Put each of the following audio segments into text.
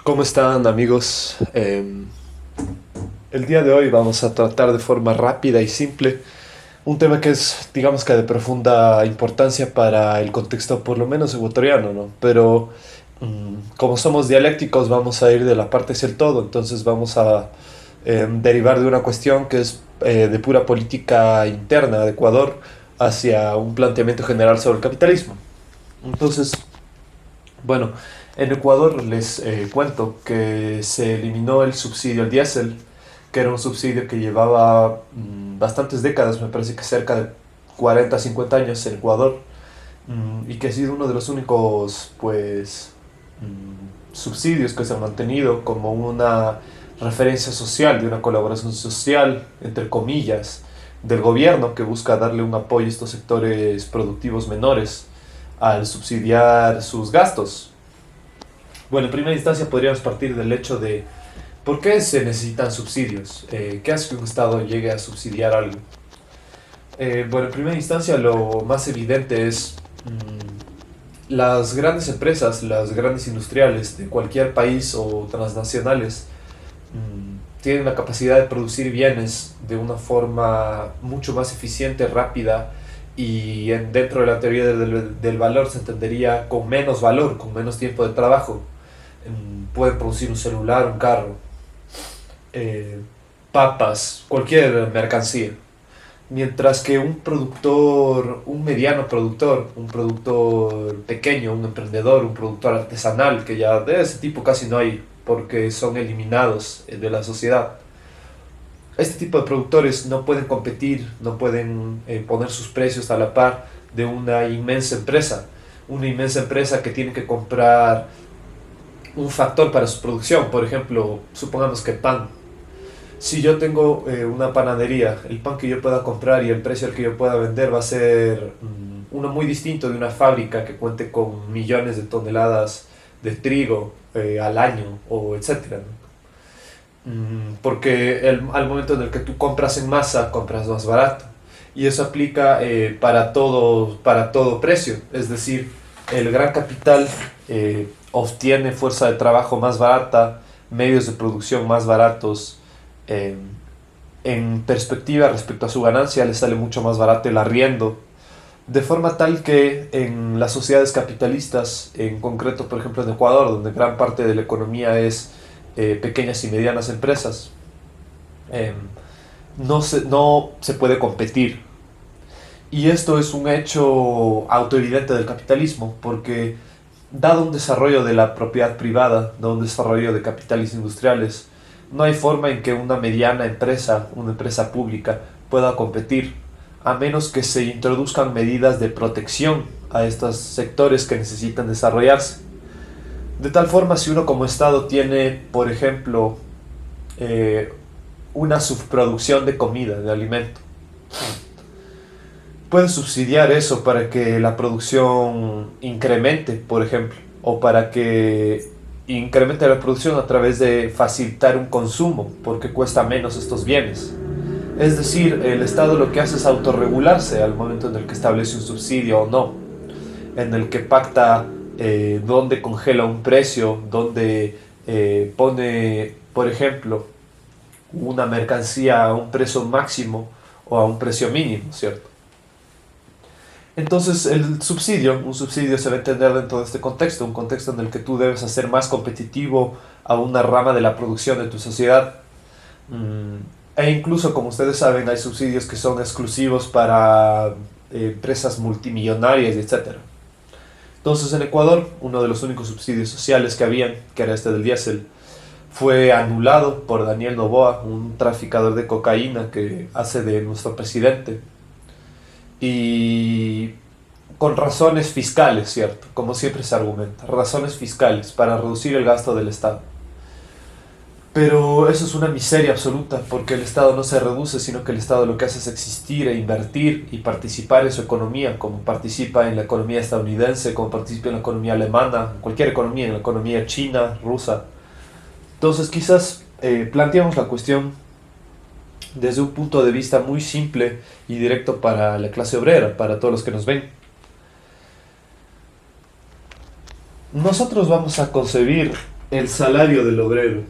¿Cómo están, amigos? El día de hoy vamos a tratar de forma rápida y simple un tema que es, digamos que de profunda importancia para el contexto, por lo menos ecuatoriano, ¿no? Pero como somos dialécticos, vamos a ir de la parte hacia el todo, entonces vamos a derivar de una cuestión que es de pura política interna de Ecuador hacia un planteamiento general sobre el capitalismo. Entonces, bueno, en Ecuador les cuento que se eliminó el subsidio al diésel, que era un subsidio que llevaba bastantes décadas, me parece que cerca de 40, 50 años en Ecuador, y que ha sido uno de los únicos, pues, subsidios que se han mantenido como una referencia social, de una colaboración social, entre comillas, del gobierno que busca darle un apoyo a estos sectores productivos menores al subsidiar sus gastos. Bueno, en primera instancia podríamos partir del hecho de por qué se necesitan subsidios. ¿Qué hace que un Estado llegue a subsidiar algo? Bueno, en primera instancia lo más evidente es las grandes empresas, las grandes industriales de cualquier país o transnacionales tienen la capacidad de producir bienes de una forma mucho más eficiente, rápida y dentro de la teoría del valor se entendería con menos valor, con menos tiempo de trabajo. Pueden producir un celular, un carro, eh, papas, cualquier mercancía. Mientras que un productor, un mediano productor, un productor pequeño, un emprendedor, un productor artesanal, que ya de ese tipo casi no hay porque son eliminados de la sociedad. Este tipo de productores no pueden competir, no pueden poner sus precios a la par de una inmensa empresa que tiene que comprar un factor para su producción. Por ejemplo, supongamos que pan. Si yo tengo una panadería, el pan que yo pueda comprar y el precio al que yo pueda vender va a ser uno muy distinto de una fábrica que cuente con millones de toneladas de trigo al año o etcétera, ¿no? Porque al momento en el que tú compras en masa, compras más barato. Y eso aplica para todo precio. Es decir, el gran capital obtiene fuerza de trabajo más barata, medios de producción más baratos. eh, en perspectiva respecto a su ganancia, le sale mucho más barato el arriendo. De forma tal que en las sociedades capitalistas, en concreto, por ejemplo, en Ecuador, donde gran parte de la economía es pequeñas y medianas empresas, eh, no se puede competir. Y esto es un hecho autoevidente del capitalismo, porque dado un desarrollo de la propiedad privada, dado un desarrollo de capitales industriales, no hay forma en que una mediana empresa, una empresa pública, pueda competir, a menos que se introduzcan medidas de protección a estos sectores que necesitan desarrollarse. De tal forma, si uno como Estado tiene, por ejemplo, eh, una subproducción de comida, de alimento, puede subsidiar eso para que la producción incremente, por ejemplo, o para que incremente la producción a través de facilitar un consumo, porque cuesta menos estos bienes. Es decir, el Estado lo que hace es autorregularse al momento en el que establece un subsidio o no, en el que pacta dónde congela un precio, dónde pone, por ejemplo, una mercancía a un precio máximo o a un precio mínimo, ¿cierto? Entonces, un subsidio se va a entender dentro de este contexto, un contexto en el que tú debes hacer más competitivo a una rama de la producción de tu sociedad. Mm, E incluso, como ustedes saben, hay subsidios que son exclusivos para empresas multimillonarias, etc. Entonces, en Ecuador, uno de los únicos subsidios sociales que habían, que era este del diésel, fue anulado por Daniel Noboa, un traficador de cocaína que hace de nuestro presidente. Y con razones fiscales, ¿cierto? Como siempre se argumenta, razones fiscales para reducir el gasto del Estado. Pero eso es una miseria absoluta, porque el Estado no se reduce, sino que el Estado lo que hace es existir e invertir y participar en su economía, como participa en la economía estadounidense, como participa en la economía alemana, en cualquier economía, en la economía china, rusa. Entonces quizás planteamos la cuestión desde un punto de vista muy simple y directo para la clase obrera, para todos los que nos ven. Nosotros vamos a concebir el salario del obrero.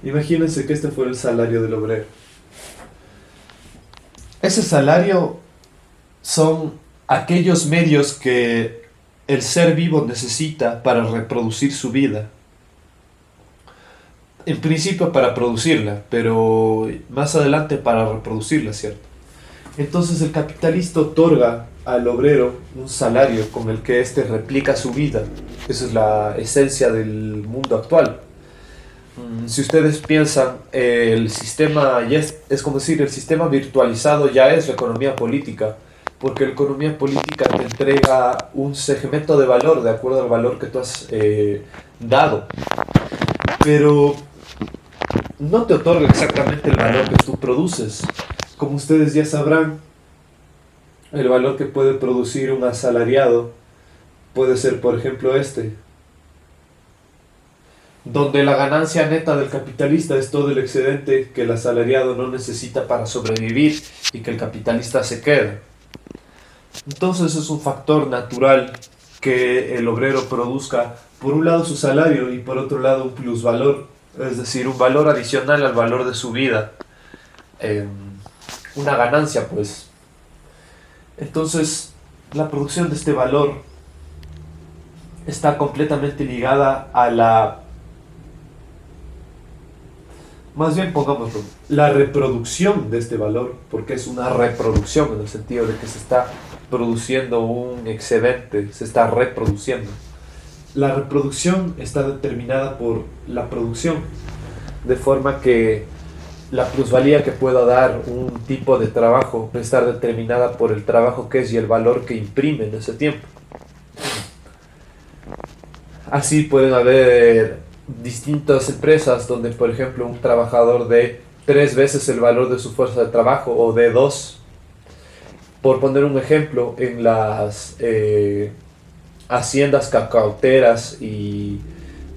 Imagínense que este fuera el salario del obrero. Ese salario son aquellos medios que el ser vivo necesita para reproducir su vida. En principio para producirla, pero más adelante para reproducirla, ¿cierto? Entonces el capitalista otorga al obrero un salario con el que éste replica su vida. Esa es la esencia del mundo actual. Si ustedes piensan, el sistema ya es como decir, el sistema virtualizado ya es la economía política, porque la economía política te entrega un segmento de valor de acuerdo al valor que tú has dado, pero no te otorga exactamente el valor que tú produces. Como ustedes ya sabrán, el valor que puede producir un asalariado puede ser, por ejemplo, donde la ganancia neta del capitalista es todo el excedente que el asalariado no necesita para sobrevivir y que el capitalista se queda. Entonces es un factor natural que el obrero produzca, por un lado su salario y por otro lado un plusvalor, es decir, un valor adicional al valor de su vida, una ganancia pues. Entonces la producción de este valor está completamente ligada a más bien pongámoslo, la reproducción de este valor, porque es una reproducción en el sentido de que se está produciendo un excedente, se está reproduciendo. La reproducción está determinada por la producción, de forma que la plusvalía que pueda dar un tipo de trabajo puede estar determinada por el trabajo que es y el valor que imprime en ese tiempo. Así pueden haber distintas empresas donde, por ejemplo, un trabajador dé 3 veces el valor de su fuerza de trabajo o de 2. Por poner un ejemplo, en las haciendas cacauteras y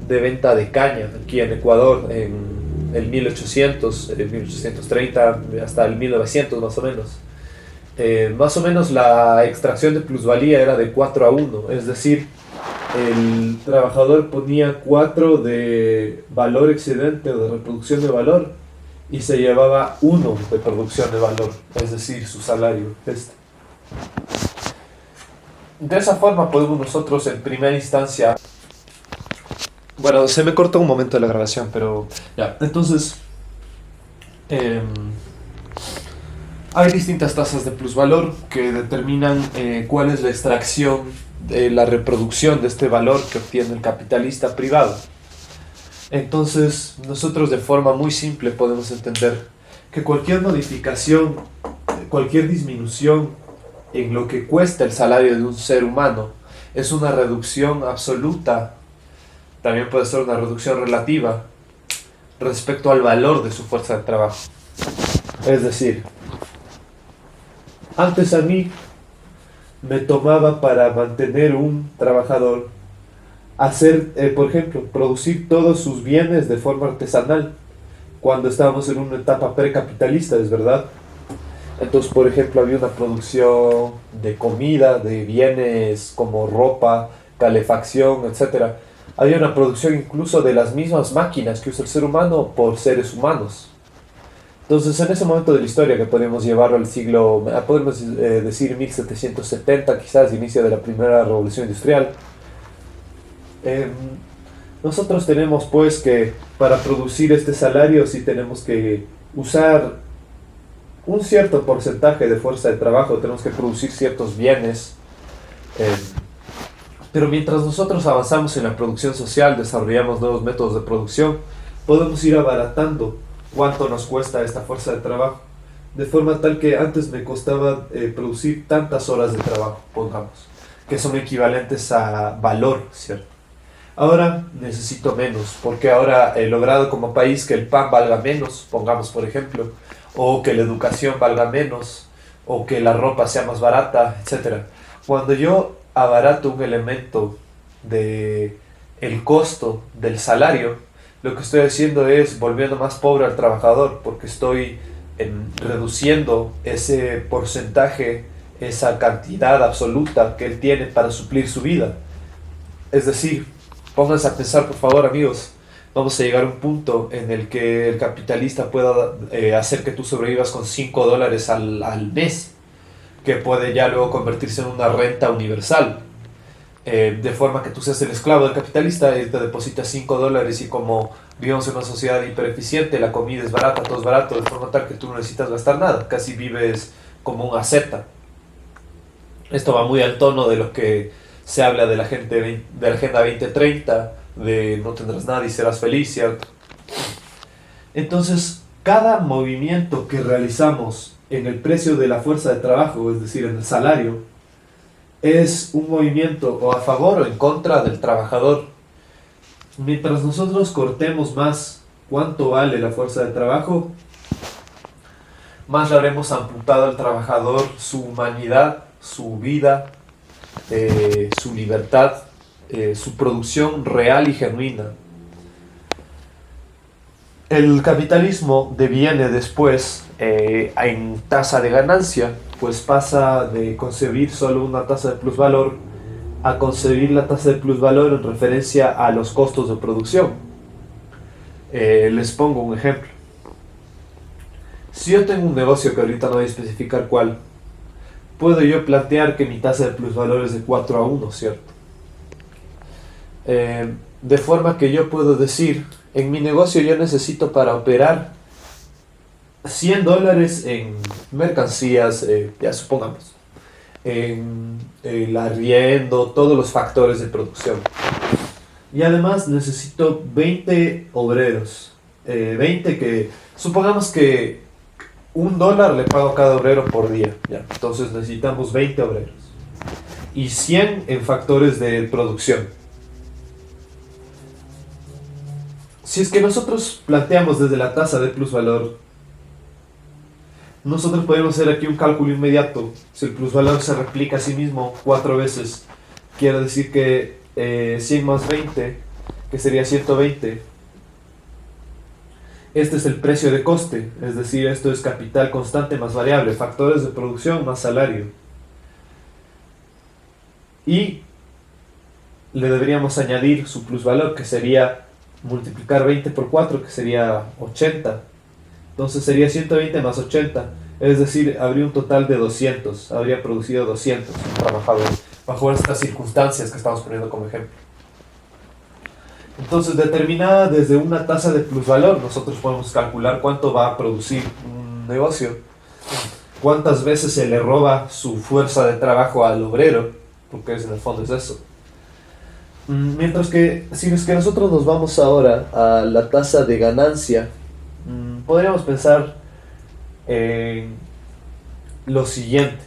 de venta de caña aquí en Ecuador, en el 1800, el 1830 hasta el 1900 más o menos la extracción de plusvalía era de 4-1, es decir, el trabajador ponía 4 de valor excedente o de reproducción de valor y se llevaba 1 de producción de valor, es decir, su salario. De esa forma podemos nosotros en primera instancia... Bueno, se me cortó un momento de la grabación, pero ya. Entonces, hay distintas tasas de plusvalor que determinan cuál es la extracción de la reproducción de este valor que obtiene el capitalista privado. Entonces, nosotros de forma muy simple podemos entender que cualquier modificación, cualquier disminución en lo que cuesta el salario de un ser humano es una reducción absoluta, también puede ser una reducción relativa respecto al valor de su fuerza de trabajo. Es decir, antes a mí me tomaba para mantener un trabajador hacer, por ejemplo, producir todos sus bienes de forma artesanal cuando estábamos en una etapa precapitalista, es verdad. Entonces, por ejemplo, había una producción de comida, de bienes como ropa, calefacción, etcétera. Había una producción incluso de las mismas máquinas que usa el ser humano por seres humanos. Entonces, en ese momento de la historia, que podemos llevarlo al siglo, podemos decir 1770, quizás inicio de la primera revolución industrial, nosotros tenemos pues que para producir este salario sí tenemos que usar un cierto porcentaje de fuerza de trabajo, tenemos que producir ciertos bienes, pero mientras nosotros avanzamos en la producción social, desarrollamos nuevos métodos de producción, podemos ir abaratando cuánto nos cuesta esta fuerza de trabajo, de forma tal que antes me costaba producir tantas horas de trabajo, pongamos, que son equivalentes a valor, ¿cierto? Ahora necesito menos, porque ahora he logrado como país que el pan valga menos, pongamos por ejemplo, o que la educación valga menos, o que la ropa sea más barata, etcétera. Cuando yo abarato un elemento de el costo del salario, lo que estoy haciendo es volviendo más pobre al trabajador, porque estoy reduciendo ese porcentaje, esa cantidad absoluta que él tiene para suplir su vida. Es decir, Pónganse a pensar, por favor, amigos. Vamos a llegar a un punto en el que el capitalista pueda hacer que tú sobrevivas con $5 al mes, que puede ya luego convertirse en una renta universal. De forma que tú seas el esclavo del capitalista y te depositas $5 y como vivimos en una sociedad hipereficiente, la comida es barata, todo es barato, de forma tal que tú no necesitas gastar nada, casi vives como un asceta. Esto va muy al tono de lo que se habla de de la Agenda 2030, de no tendrás nada y serás feliz, ¿cierto? Entonces, cada movimiento que realizamos en el precio de la fuerza de trabajo, es decir, en el salario, es un movimiento o a favor o en contra del trabajador. Mientras nosotros cortemos más cuánto vale la fuerza de trabajo, más le habremos amputado al trabajador su humanidad, su vida, su libertad, su producción real y genuina. El capitalismo deviene después en tasa de ganancia, pues pasa de concebir solo una tasa de plusvalor a concebir la tasa de plusvalor en referencia a los costos de producción. Les pongo un ejemplo. Si yo tengo un negocio que ahorita no voy a especificar cuál, puedo yo plantear que mi tasa de plusvalor es de 4-1, ¿cierto? De forma que yo puedo decir, en mi negocio yo necesito para operar $100 en mercancías, ya supongamos, en el arriendo, todos los factores de producción. Y además necesito 20 obreros, 20 que, supongamos que $1 le pago a cada obrero por día, ¿ya? Entonces necesitamos 20 obreros. Y 100 en factores de producción. Si es que nosotros planteamos desde la tasa de plusvalor, nosotros podemos hacer aquí un cálculo inmediato. Si el plusvalor se replica a sí mismo 4 veces, quiere decir que 100 más 20, que sería 120. Este es el precio de coste, es decir, esto es capital constante más variable, factores de producción más salario. Y le deberíamos añadir su plusvalor, que sería multiplicar 20 por 4, que sería 80. Entonces sería 120 más 80, es decir, habría un total de 200, habría producido 200 un trabajador, bajo estas circunstancias que estamos poniendo como ejemplo. Entonces, determinada desde una tasa de plusvalor, nosotros podemos calcular cuánto va a producir un negocio, cuántas veces se le roba su fuerza de trabajo al obrero, porque en el fondo es eso. Mientras que, si es que nosotros nos vamos ahora a la tasa de ganancia, podríamos pensar en lo siguiente.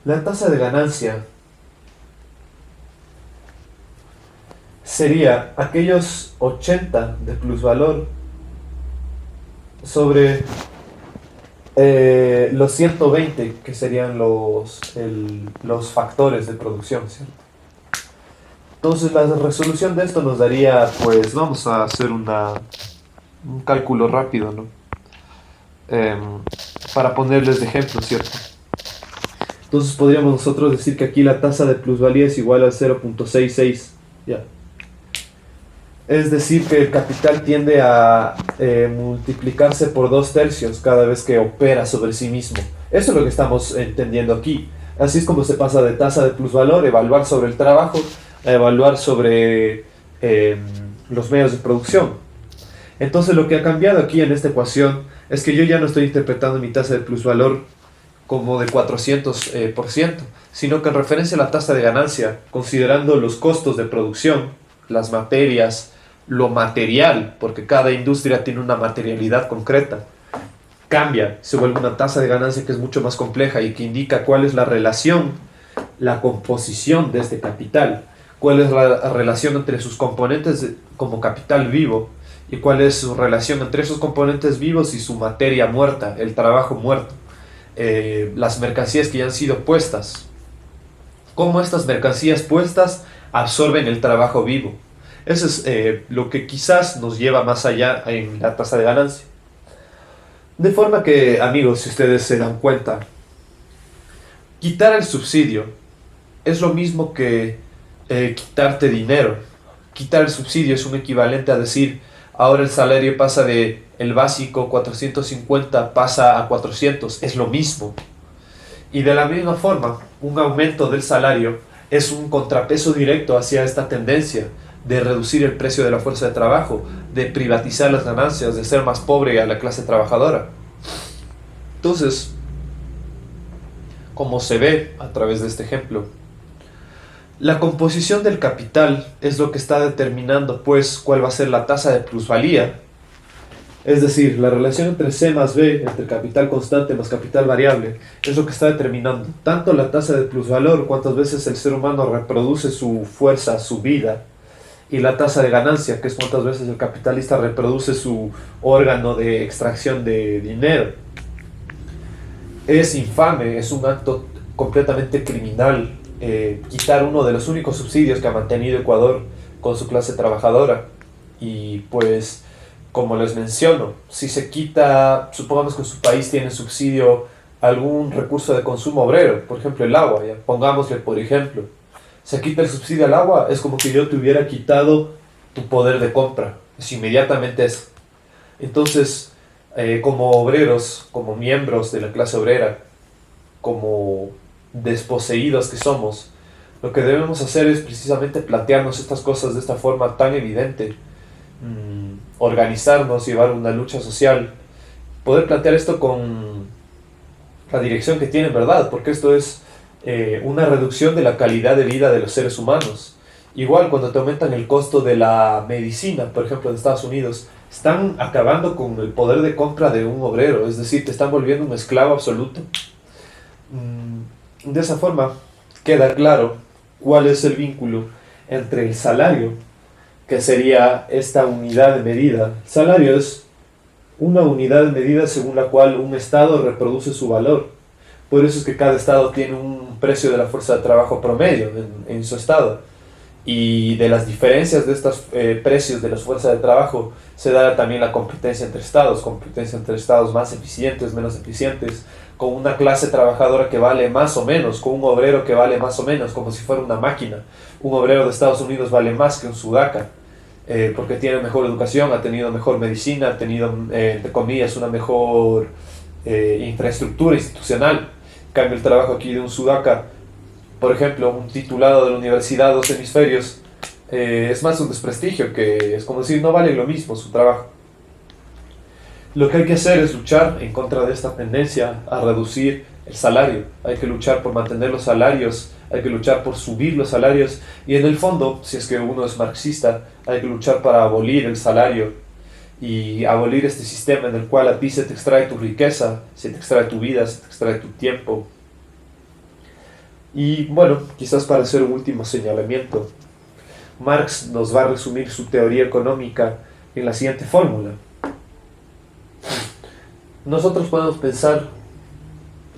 La tasa de ganancia sería aquellos 80 de plusvalor sobre los 120 que serían los factores de producción, ¿cierto? Entonces la resolución de esto nos daría, pues vamos a hacer un cálculo rápido, ¿no? Para ponerles de ejemplo, ¿cierto? Entonces podríamos nosotros decir que aquí la tasa de plusvalía es igual al 0.66, ¿ya? Es decir, que el capital tiende a multiplicarse por 2/3 cada vez que opera sobre sí mismo. Eso es lo que estamos entendiendo aquí. Así es como se pasa de tasa de plusvalor, evaluar sobre el trabajo, a evaluar sobre los medios de producción. Entonces lo que ha cambiado aquí en esta ecuación es que yo ya no estoy interpretando mi tasa de plusvalor como de 400%, sino que en referencia a la tasa de ganancia, considerando los costos de producción, las materias, lo material, porque cada industria tiene una materialidad concreta, cambia, se vuelve una tasa de ganancia que es mucho más compleja y que indica cuál es la relación, la composición de este capital, cuál es la relación entre sus componentes como capital vivo y cuál es su relación entre esos componentes vivos y su materia muerta, el trabajo muerto, las mercancías que ya han sido puestas, cómo estas mercancías puestas absorben el trabajo vivo. Eso es lo que quizás nos lleva más allá en la tasa de ganancia. De forma que, amigos, si ustedes se dan cuenta, quitar el subsidio es lo mismo que quitarte dinero. Quitar el subsidio es un equivalente a decir, ahora el salario pasa de el básico 450 pasa a 400, es lo mismo. Y de la misma forma, un aumento del salario es un contrapeso directo hacia esta tendencia de reducir el precio de la fuerza de trabajo, de privatizar las ganancias, de hacer más pobre a la clase trabajadora. Entonces, como se ve a través de este ejemplo, la composición del capital es lo que está determinando, pues, cuál va a ser la tasa de plusvalía. Es decir, la relación entre C más B, entre capital constante más capital variable, es lo que está determinando tanto la tasa de plusvalor, cuántas veces el ser humano reproduce su fuerza, su vida, y la tasa de ganancia, que es cuántas veces el capitalista reproduce su órgano de extracción de dinero. Es infame, es un acto completamente criminal quitar uno de los únicos subsidios que ha mantenido Ecuador con su clase trabajadora. Y pues, como les menciono, si se quita, supongamos que su país tiene subsidio algún recurso de consumo obrero, por ejemplo el agua, ya, pongámosle por ejemplo, se quita el subsidio al agua, es como que yo te hubiera quitado tu poder de compra, es inmediatamente eso. Entonces, como obreros, como miembros de la clase obrera, como desposeídos que somos, lo que debemos hacer es precisamente plantearnos estas cosas de esta forma tan evidente, organizarnos, llevar una lucha social, poder plantear esto con la dirección que tiene, ¿verdad? Porque esto es una reducción de la calidad de vida de los seres humanos. Igual cuando te aumentan el costo de la medicina, por ejemplo en Estados Unidos, están acabando con el poder de compra de un obrero, es decir, te están volviendo un esclavo absoluto. De esa forma queda claro cuál es el vínculo entre el salario, que sería esta unidad de medida. El salario es una unidad de medida según la cual un estado reproduce su valor. Por eso es que cada estado tiene un precio de la fuerza de trabajo promedio en su estado. Y de las diferencias de estos precios de las fuerzas de trabajo se da también la competencia entre estados más eficientes, menos eficientes, con una clase trabajadora que vale más o menos, con un obrero que vale más o menos, como si fuera una máquina. Un obrero de Estados Unidos vale más que un sudaca, porque tiene mejor educación, ha tenido mejor medicina, ha tenido, entre comillas, una mejor infraestructura institucional. En cambio, el trabajo aquí de un sudaca, por ejemplo, un titulado de la Universidad Dos Hemisferios, es más un desprestigio, que es como decir, no vale lo mismo su trabajo. Lo que hay que hacer es luchar en contra de esta tendencia a reducir el salario. Hay que luchar por mantener los salarios, hay que luchar por subir los salarios y en el fondo, si es que uno es marxista, hay que luchar para abolir el salario y abolir este sistema en el cual a ti se te extrae tu riqueza, se te extrae tu vida, se te extrae tu tiempo. Y bueno, quizás para hacer un último señalamiento, Marx nos va a resumir su teoría económica en la siguiente fórmula. Nosotros podemos pensar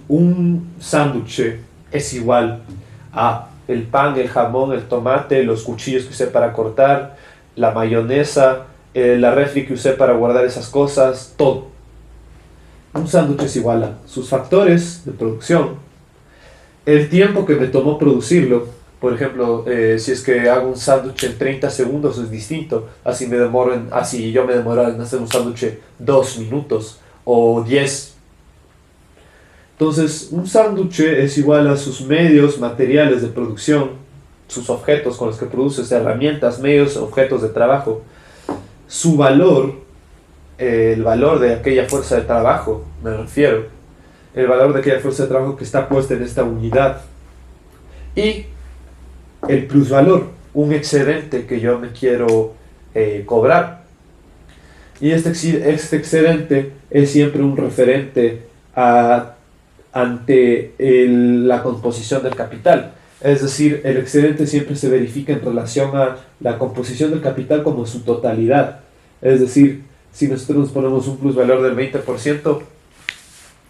un sándwich es igual a el pan, el jamón, el tomate, los cuchillos que usé para cortar, la mayonesa, la refri que usé para guardar esas cosas, todo. Un sándwich es igual a sus factores de producción, el tiempo que me tomó producirlo. Por ejemplo, si es que hago un sándwich en 30 segundos es distinto, así yo me demoro en hacer un sándwich 2 minutos o 10. Entonces, un sándwich es igual a sus medios materiales de producción, sus objetos con los que produces, herramientas, medios, objetos de trabajo. Su valor, el valor de aquella fuerza de trabajo, me refiero, el valor de aquella fuerza de trabajo que está puesta en esta unidad. Y el plusvalor, un excedente que yo me quiero cobrar. Y este excedente es siempre un referente ante la composición del capital. Es decir, el excedente siempre se verifica en relación a la composición del capital como su totalidad. Es decir, si nosotros nos ponemos un plusvalor del 20%,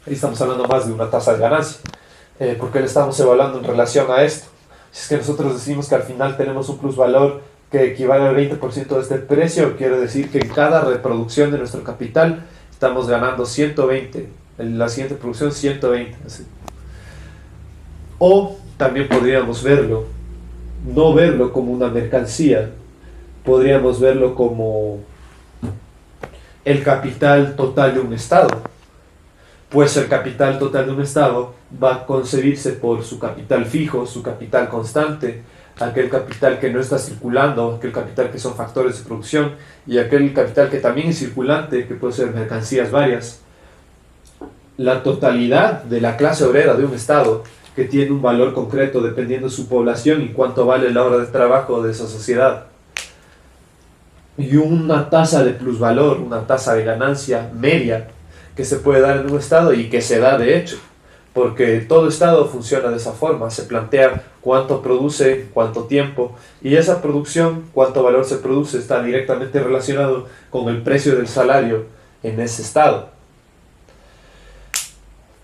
ahí estamos hablando más de una tasa de ganancia, porque le estamos evaluando en relación a esto. Si es que nosotros decimos que al final tenemos un plusvalor que equivale al 20% de este precio, quiere decir que en cada reproducción de nuestro capital estamos ganando 120, en la siguiente producción 120. Así. O también podríamos verlo no verlo como una mercancía, podríamos verlo como el capital total de un Estado, pues el capital total de un Estado va a concebirse por su capital fijo, su capital constante, aquel capital que no está circulando, aquel capital que son factores de producción y aquel capital que también es circulante, que puede ser mercancías varias. La totalidad de la clase obrera de un Estado, que tiene un valor concreto dependiendo de su población y cuánto vale la hora de trabajo de esa sociedad. Y una tasa de plusvalor, una tasa de ganancia media que se puede dar en un Estado y que se da de hecho, porque todo Estado funciona de esa forma, se plantea cuánto produce, cuánto tiempo, y esa producción, cuánto valor se produce, está directamente relacionado con el precio del salario en ese Estado.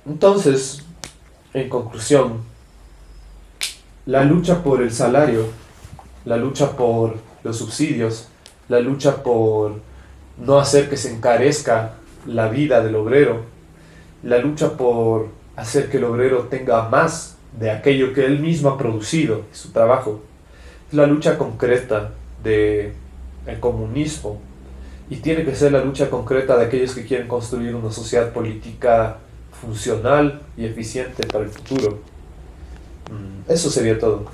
Entonces, en conclusión, la lucha por el salario, la lucha por los subsidios, la lucha por no hacer que se encarezca la vida del obrero, la lucha por hacer que el obrero tenga más de aquello que él mismo ha producido, su trabajo, es la lucha concreta del comunismo y tiene que ser la lucha concreta de aquellos que quieren construir una sociedad política funcional y eficiente para el futuro. Eso sería todo.